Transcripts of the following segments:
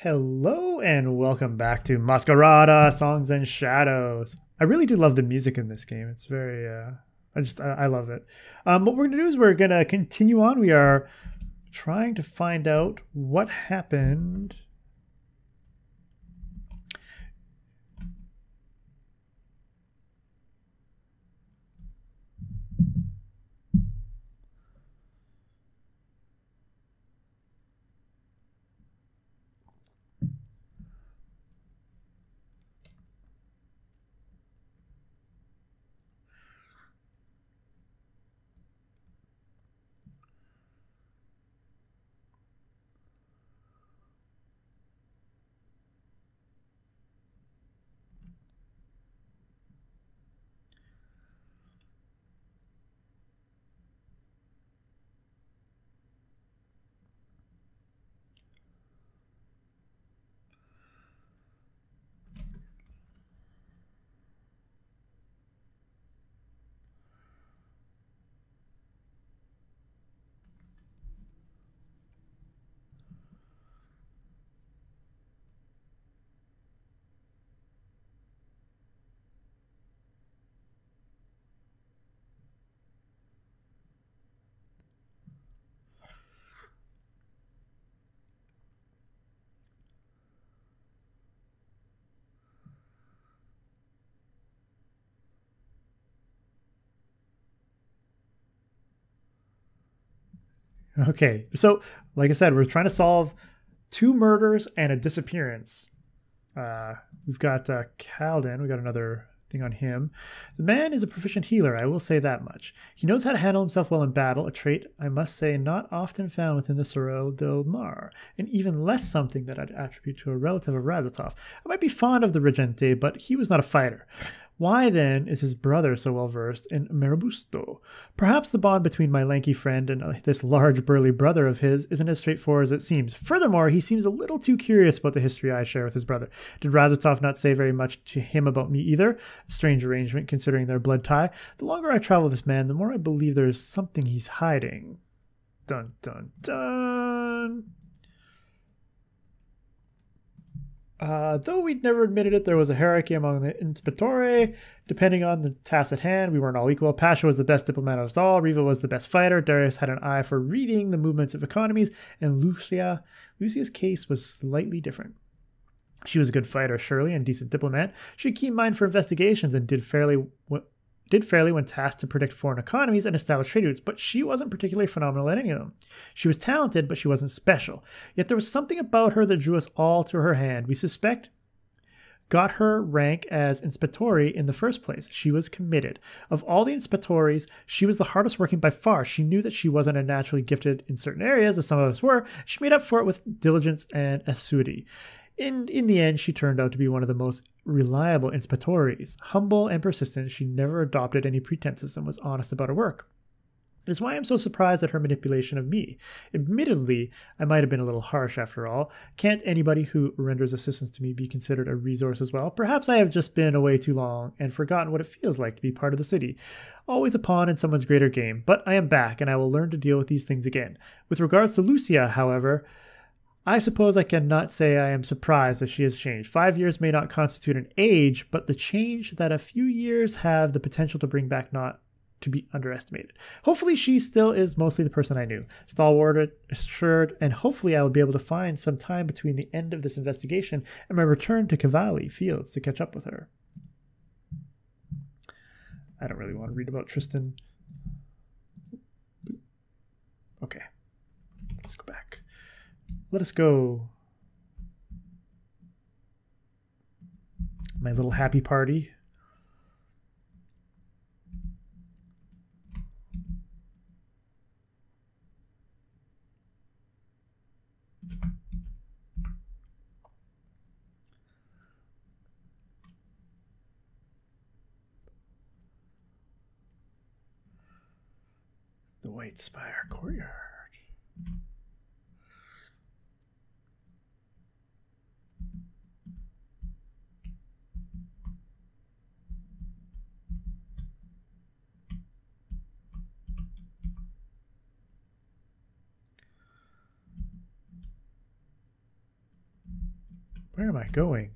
Hello and welcome back to Masquerada Songs and Shadows. I really do love the music in this game. It's very, I love it. What we're gonna do is we're gonna continue on. We are trying to find out what happened. Okay, so like I said, we're trying to solve two murders and a disappearance. We've got Calden. We got another thing on him. The man is a proficient healer, I will say that much. He knows how to handle himself well in battle, a trait, I must say, not often found within the Sorel del Mar, and even less something that I'd attribute to a relative of Razatov. I might be fond of the Regente, but he was not a fighter. Why, then, is his brother so well versed in Mirabusto? Perhaps the bond between my lanky friend and this large burly brother of his isn't as straightforward as it seems. Furthermore, he seems a little too curious about the history I share with his brother. Did Razatov not say very much to him about me either? A strange arrangement, considering their blood tie. The longer I travel with this man, the more I believe there's something he's hiding. Dun, dun, dun. Though we'd never admitted it, there was a hierarchy among the Inspettori. Depending on the task at hand, we weren't all equal. Pasha was the best diplomat of us all. Riva was the best fighter. Darius had an eye for reading the movements of economies. And Lucia's case was slightly different. She was a good fighter, surely, and a decent diplomat. She had a keen mind for investigations and did fairly when tasked to predict foreign economies and establish trade routes, but she wasn't particularly phenomenal at any of them. She was talented, but she wasn't special. Yet there was something about her that drew us all to her hand. We suspect got her rank as Inspettori in the first place. She was committed. Of all the Inspettories, she was the hardest working by far. She knew that she wasn't as naturally gifted in certain areas as some of us were. She made up for it with diligence and assiduity. In the end, she turned out to be one of the most reliable Inspettories. Humble and persistent, she never adopted any pretenses and was honest about her work. It is why I'm so surprised at her manipulation of me. Admittedly, I might have been a little harsh after all. Can't anybody who renders assistance to me be considered a resource as well? Perhaps I have just been away too long and forgotten what it feels like to be part of the city. Always a pawn in someone's greater game, but I am back and I will learn to deal with these things again. With regards to Lucia, however, I suppose I cannot say I am surprised that she has changed. 5 years may not constitute an age, but the change that a few years have the potential to bring back not to be underestimated. Hopefully she still is mostly the person I knew. Stalwart, assured, and hopefully I will be able to find some time between the end of this investigation and my return to Cavalli Fields to catch up with her. I don't really want to read about Tristan. Okay, let's go back. Let us go. My little happy party. The White Spire Courtyard. Where am I going?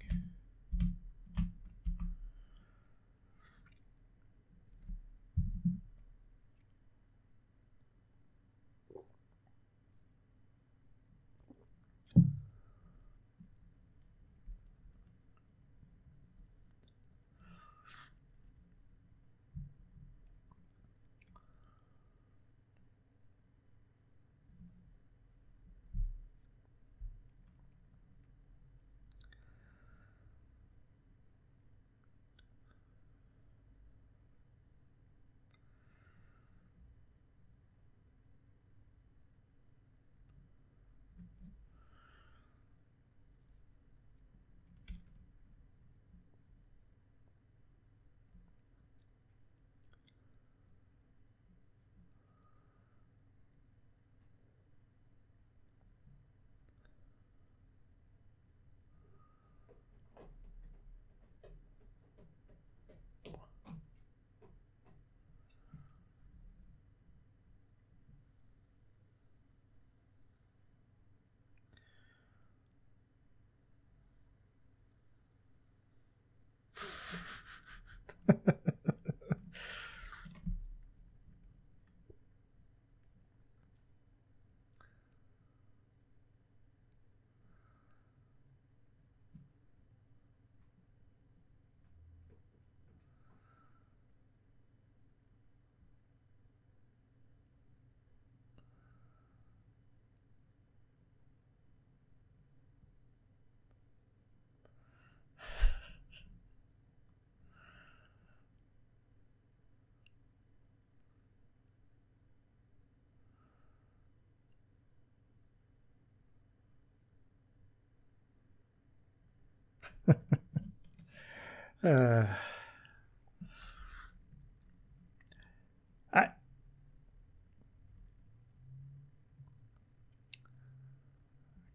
I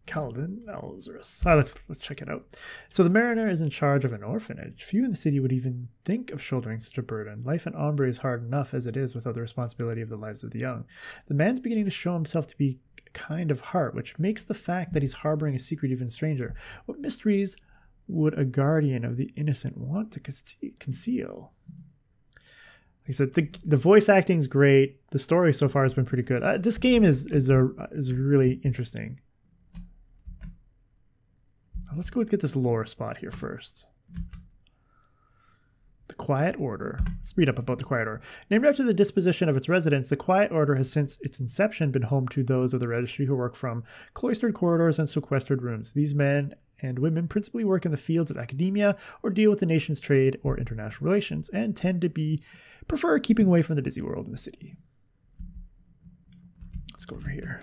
Calvin Alzarus. Let's check it out. So the mariner is in charge of an orphanage. Few in the city would even think of shouldering such a burden. Life in Ombre is hard enough as it is without the responsibility of the lives of the young. The man's beginning to show himself to be kind of heart, which makes the fact that he's harboring a secret even stranger. What mysteries would a guardian of the innocent want to conceal? Like I said, the voice acting is great. The story so far has been pretty good. This game is really interesting. Let's go get this lore spot here first. The Quiet Order. Let's read up about the Quiet Order. Named after the disposition of its residents, the Quiet Order has since its inception been home to those of the registry who work from cloistered corridors and sequestered rooms. These men and women principally work in the fields of academia or deal with the nation's trade or international relations, and tend to prefer keeping away from the busy world in the city. Let's go over here.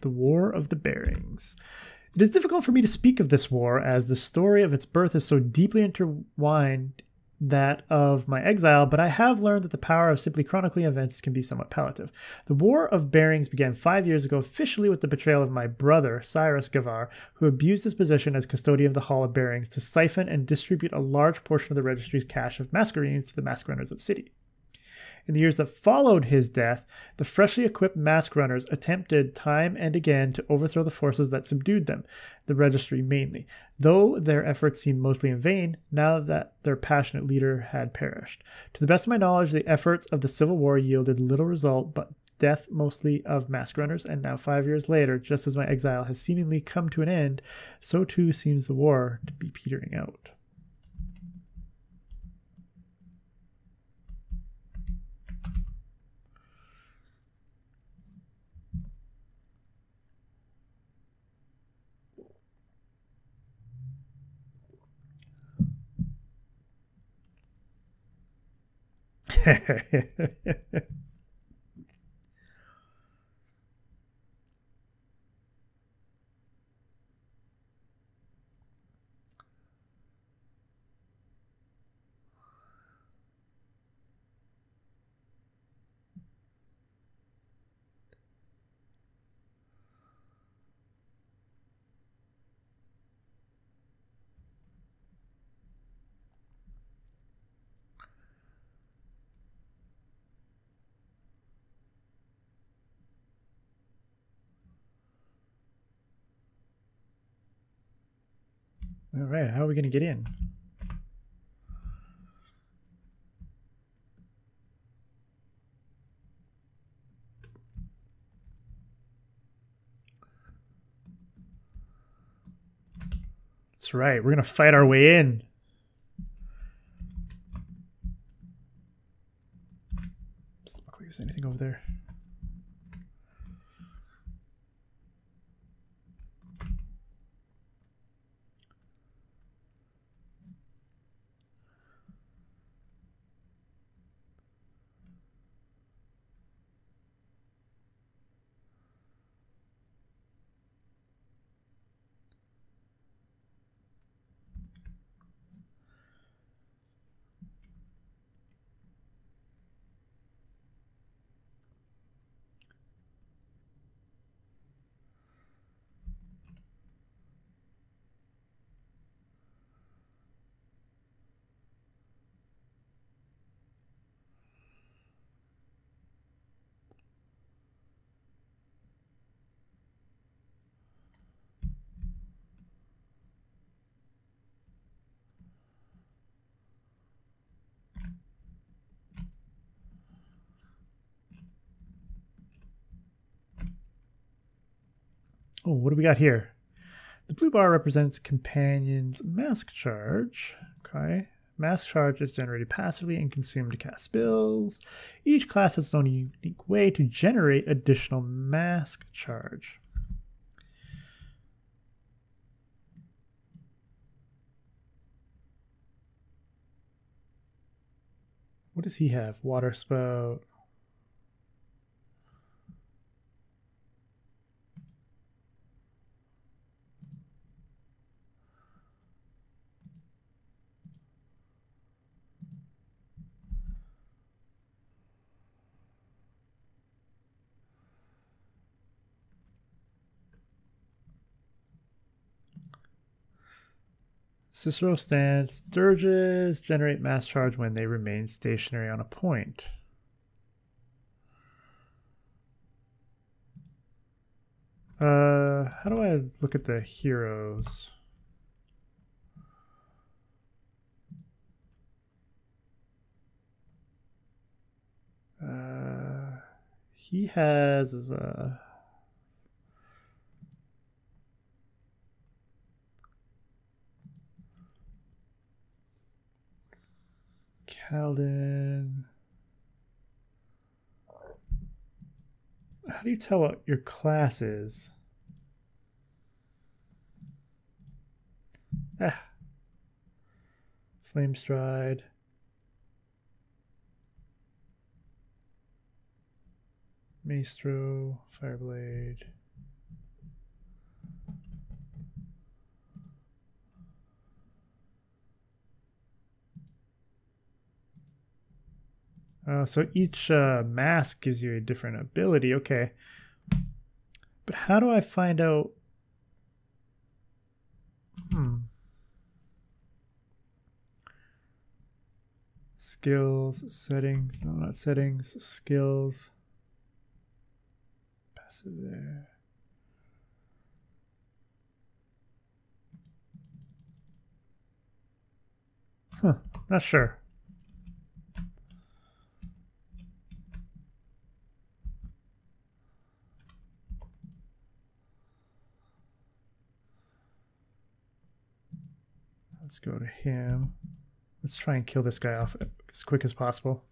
The War of the Bearings. It is difficult for me to speak of this war, as the story of its birth is so deeply intertwined that of my exile, but I have learned that the power of simply chronicling events can be somewhat palliative. The War of Bearings began 5 years ago, officially with the betrayal of my brother, Cyrus Gavar, who abused his position as custodian of the Hall of Bearings to siphon and distribute a large portion of the registry's cache of Mascherines to the mask runners of the city. In the years that followed his death, the freshly equipped mask runners attempted time and again to overthrow the forces that subdued them, the registry mainly, though their efforts seemed mostly in vain now that their passionate leader had perished. To the best of my knowledge, the efforts of the Civil War yielded little result but death mostly of mask runners, and now 5 years later, just as my exile has seemingly come to an end, so too seems the war to be petering out. All right, how are we going to get in? That's right, we're going to fight our way in. Doesn't look like there's anything over there. Oh, what do we got here? The blue bar represents companion's mask charge. Okay. Mask charge is generated passively and consumed to cast spells. Each class has its own unique way to generate additional mask charge. What does he have? Water spout. Cicero stance. Dirges generate mass charge when they remain stationary on a point. How do I look at the heroes? He has Calden. How do you tell what your class is? Flame Stride. Maestro, Fireblade. So each mask gives you a different ability. Okay. But how do I find out? Skills, settings. No, not settings. Skills. Passive there. Huh. Not sure. Let's go to him. Let's try and kill this guy off as quick as possible.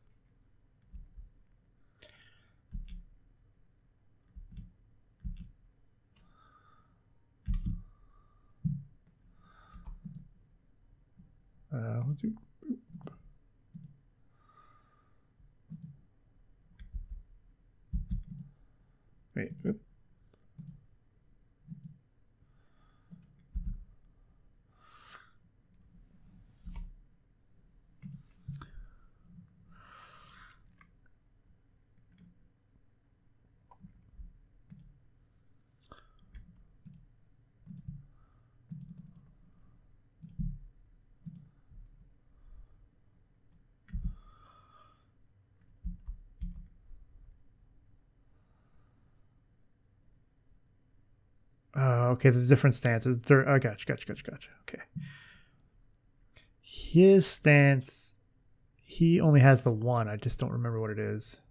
Wait. Oop. Okay, the different stances. Gotcha. Okay. His stance, he only has the one. I just don't remember what it is.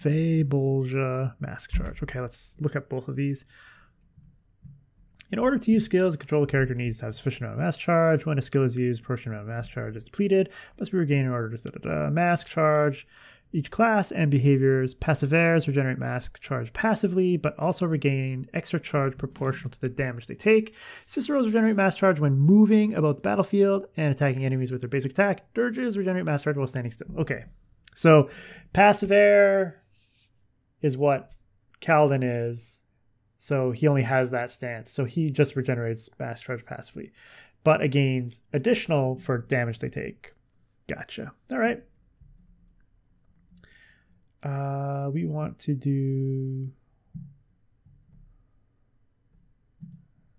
Fableja Mask Charge. Okay, let's look up both of these. In order to use skills, a control character needs to have sufficient amount of mask charge. When a skill is used, a portion of mask charge is depleted. Must be regained in order to mask charge. Each class and behaviors passivaires regenerate mask charge passively, but also regain extra charge proportional to the damage they take. Ciceros regenerate mask charge when moving about the battlefield and attacking enemies with their basic attack. Dirges regenerate mask charge while standing still. Okay, so passivaire is what Kaladin is. So he only has that stance. So he just regenerates mask charge passively, but it gains additional for damage they take. Gotcha. All right. We want to do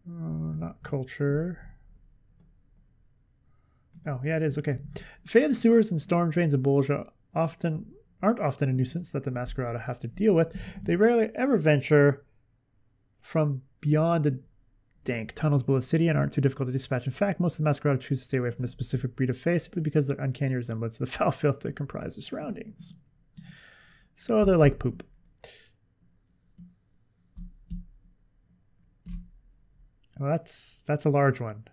not culture. Oh yeah, it is. Okay. The Fae of the Sewers and storm drains of Bolgia aren't often a nuisance that the Masquerade have to deal with. They rarely ever venture from beyond the dank tunnels below the city and aren't too difficult to dispatch. In fact, most of the Masquerade choose to stay away from the specific breed of Fae simply because of their uncanny resemblance to the foul filth that comprise their surroundings. So they're like poop. Well, that's a large one.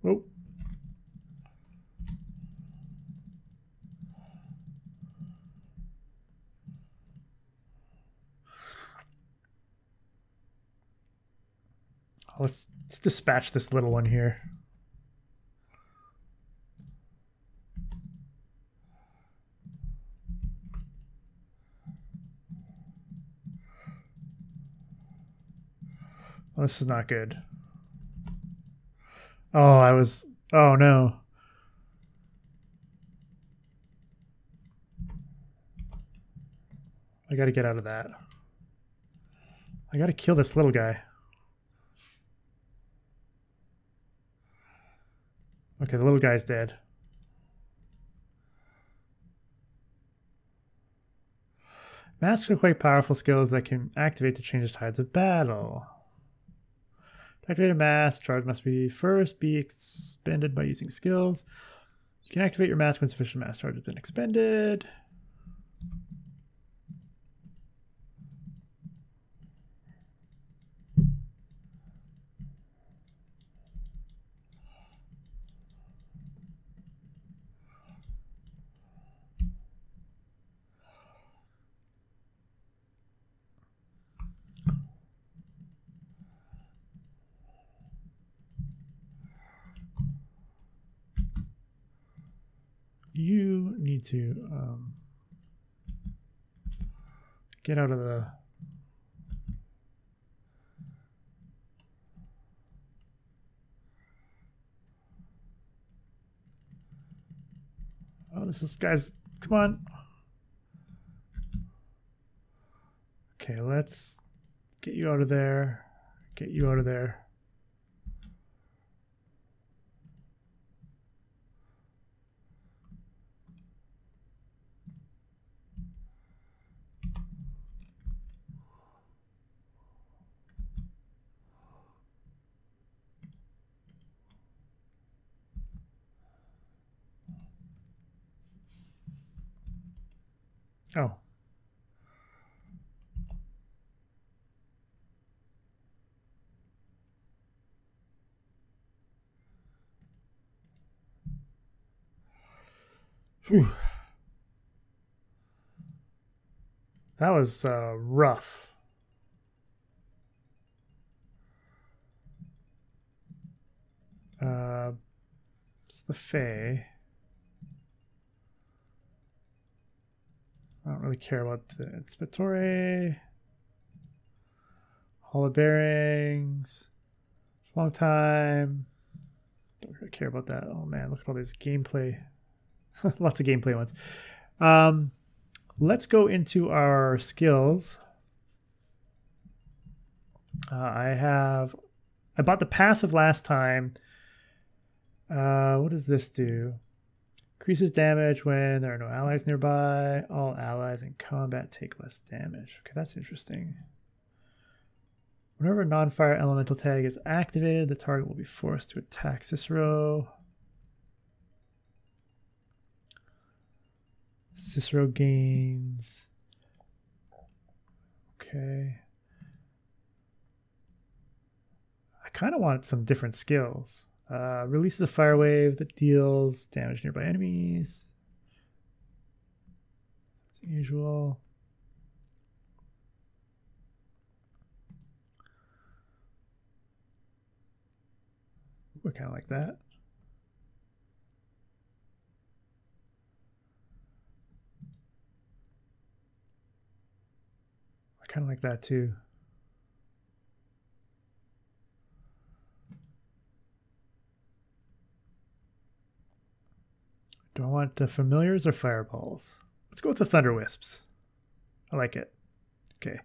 Oh. Let's dispatch this little one here. Well, this is not good. Oh no. I gotta get out of that. I gotta kill this little guy. Okay, the little guy's dead. Masks are quite powerful skills that can activate to change the tides of battle. To activate a mask, charge must first be expended by using skills. You can activate your mask when sufficient mask charge has been expended. You need to get out of the... Oh, this is... Guys, come on. Okay, let's get you out of there. Get you out of there. Oh. Whew. That was rough. It's the Fae. I don't really care about the Inspectore. Hall of Bearings. Long time. Don't really care about that. Oh man, look at all this gameplay. Lots of gameplay ones. Let's go into our skills. I bought the passive last time. What does this do? Increases damage when there are no allies nearby. All allies in combat take less damage. Okay, that's interesting. Whenever a non-fire elemental tag is activated, the target will be forced to attack Cicero. Cicero gains. Okay. I kind of want some different skills. Releases a fire wave that deals damage nearby enemies. As usual. We're kind of like that. I kind of like that too. Do I want the familiars or fireballs? Let's go with the thunder wisps. I like it. Okay.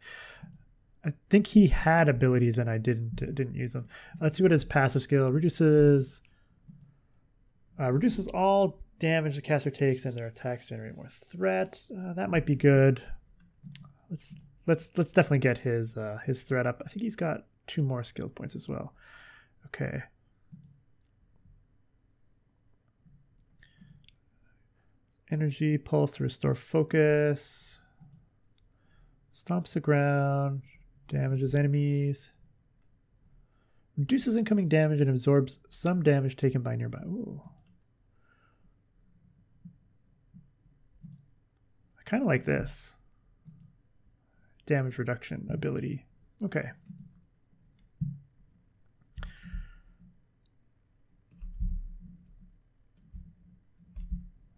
I think he had abilities and I didn't use them. Let's see what his passive skill reduces all damage the caster takes and their attacks generate more threat. That might be good. Let's definitely get his threat up. I think he's got 2 more skill points as well. Okay. Energy pulse to restore focus. Stomps the ground. Damages enemies. Reduces incoming damage and absorbs some damage taken by nearby. Ooh. I kind of like this. Damage reduction ability. Okay.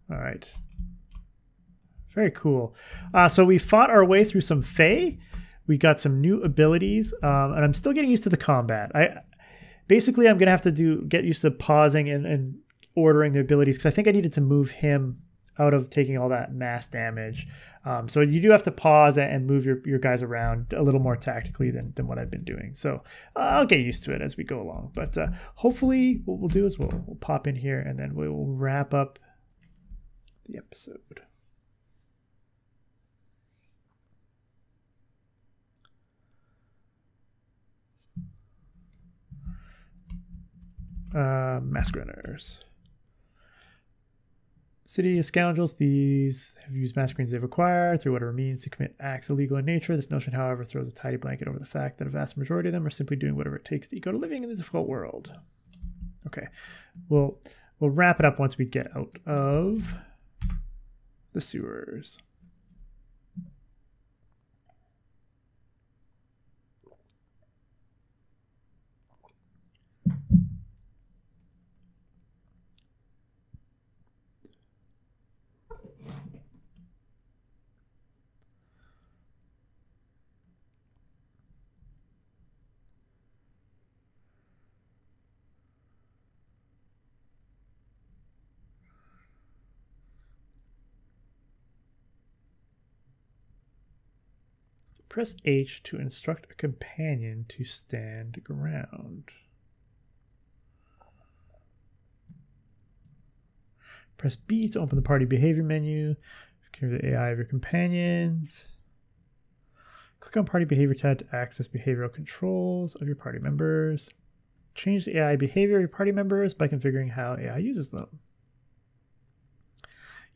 All right. Very cool. So we fought our way through some Fae. We got some new abilities, and I'm still getting used to the combat. Basically, I'm going to have to get used to pausing and ordering the abilities, because I think I needed to move him out of taking all that mass damage. So you do have to pause and move your guys around a little more tactically than what I've been doing. So I'll get used to it as we go along. But hopefully what we'll do is we'll pop in here, and then we will wrap up the episode. Masqueraders. City of scoundrels, these have used masquerines they've acquired through whatever means to commit acts illegal in nature. This notion, however, throws a tidy blanket over the fact that a vast majority of them are simply doing whatever it takes to eke out a living in the difficult world. Okay, we'll wrap it up once we get out of the sewers. Press H to instruct a companion to stand ground. Press B to open the party behavior menu. Configure the AI of your companions. Click on party behavior tab to access behavioral controls of your party members. Change the AI behavior of your party members by configuring how AI uses them.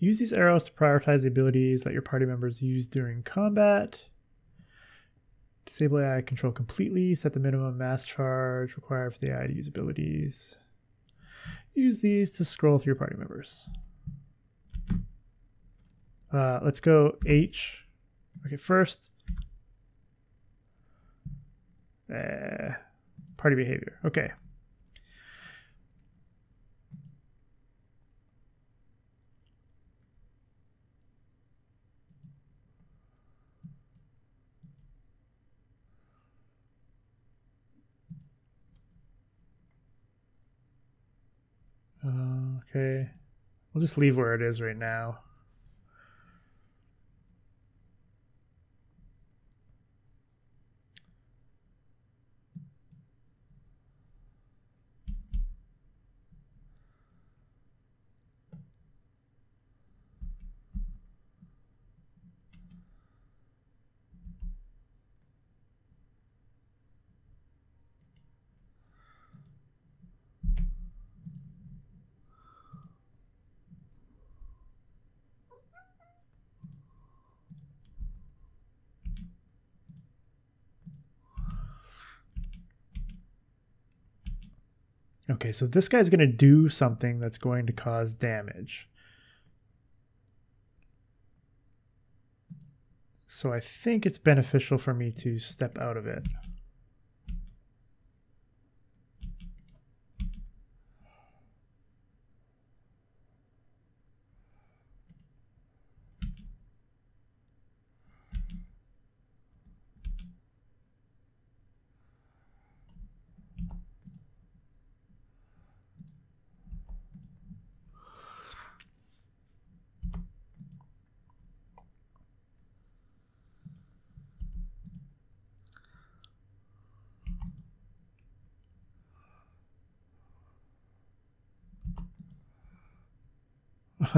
Use these arrows to prioritize the abilities that your party members use during combat. Disable AI control completely. Set the minimum mass charge required for the AI to use abilities. Use these to scroll through your party members. Let's go H. Okay, first. Party behavior. Okay. Okay. We'll just leave where it is right now. Okay, so this guy's going to do something that's going to cause damage. So I think it's beneficial for me to step out of it.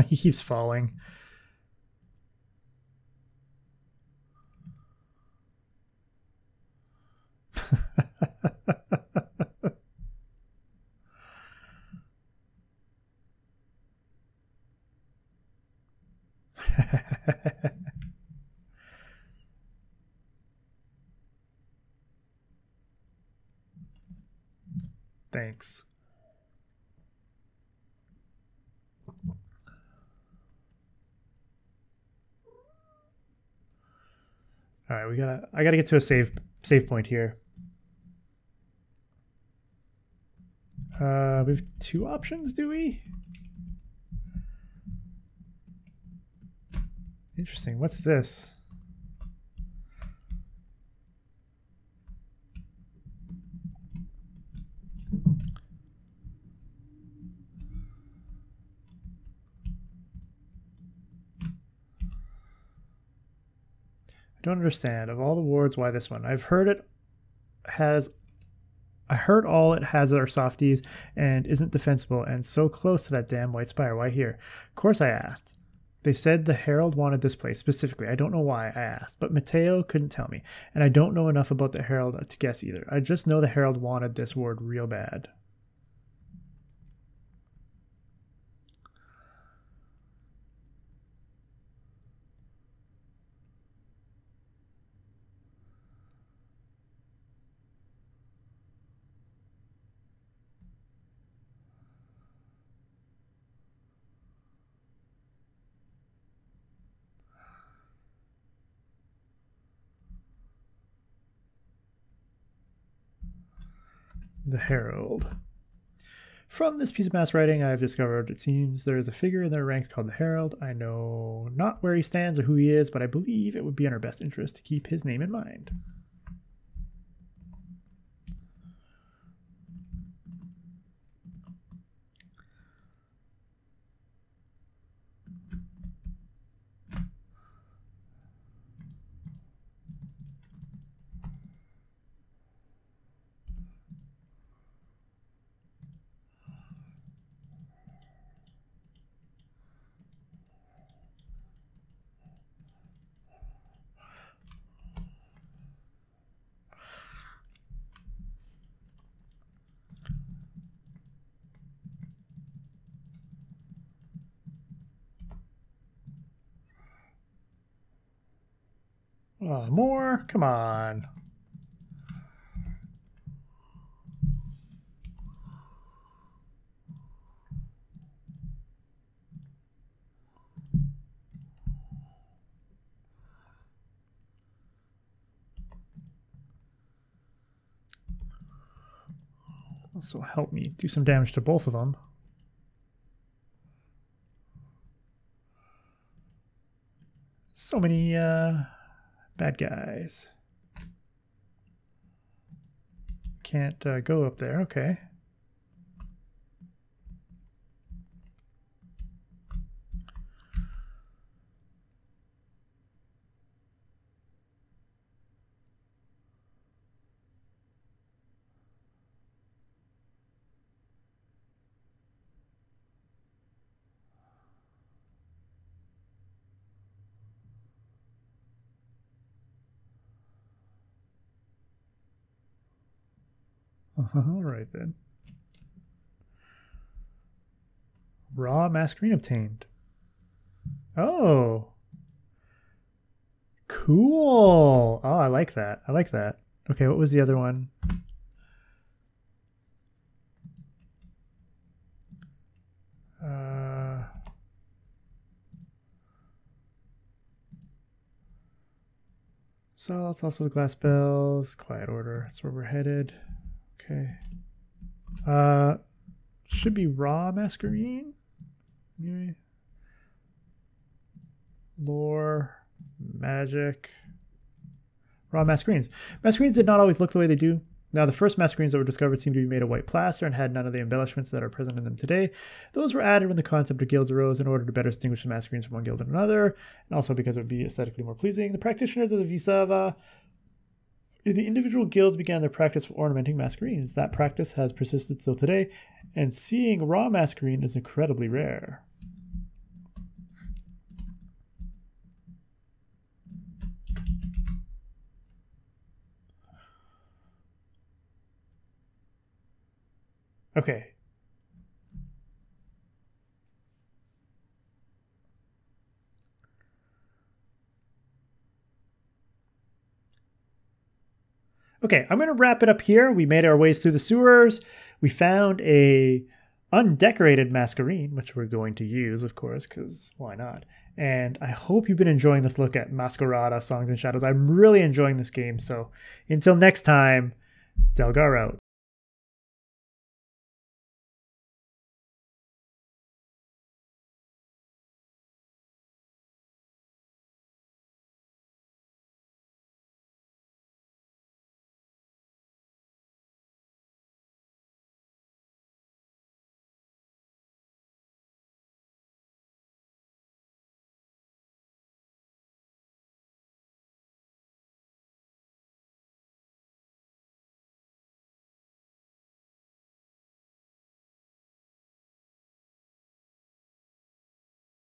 He keeps falling. Thanks. All right, I gotta get to a save point here. We have two options, do we? Interesting. What's this? I don't understand. Of all the wards, why this one? I heard all it has are softies and isn't defensible and so close to that damn white spire. Why here? Of course I asked. They said the Herald wanted this place specifically. I don't know why I asked, but Matteo couldn't tell me. And I don't know enough about the Herald to guess either. I just know the Herald wanted this ward real bad. The Herald. From this piece of mass writing I have discovered, it seems there is a figure in their ranks called the Herald. I know not where he stands or who he is, but I believe it would be in our best interest to keep his name in mind. Oh, more? Come on. Also help me do some damage to both of them. So many bad guys. Can't go up there, okay. All right then. Raw Masquerine obtained. Oh. Cool. Oh, I like that. I like that. Okay, what was the other one? So it's also the glass bells. Quiet order. That's where we're headed. Okay. Should be raw masquerine. Anyway. Lore, magic. Raw masquerines. Masquerines did not always look the way they do. Now, the first masquerines that were discovered seemed to be made of white plaster and had none of the embellishments that are present in them today. Those were added when the concept of guilds arose in order to better distinguish the masquerines from one guild and another, and also because it would be aesthetically more pleasing. The practitioners of the Visava in the individual guilds began their practice of ornamenting masquerines. That practice has persisted still today, and seeing raw masquerine is incredibly rare. Okay. Okay, I'm going to wrap it up here. We made our ways through the sewers. We found a undecorated masquerine, which we're going to use, of course, because why not? And I hope you've been enjoying this look at Masquerade, Songs and Shadows. I'm really enjoying this game. So until next time, Delgar out.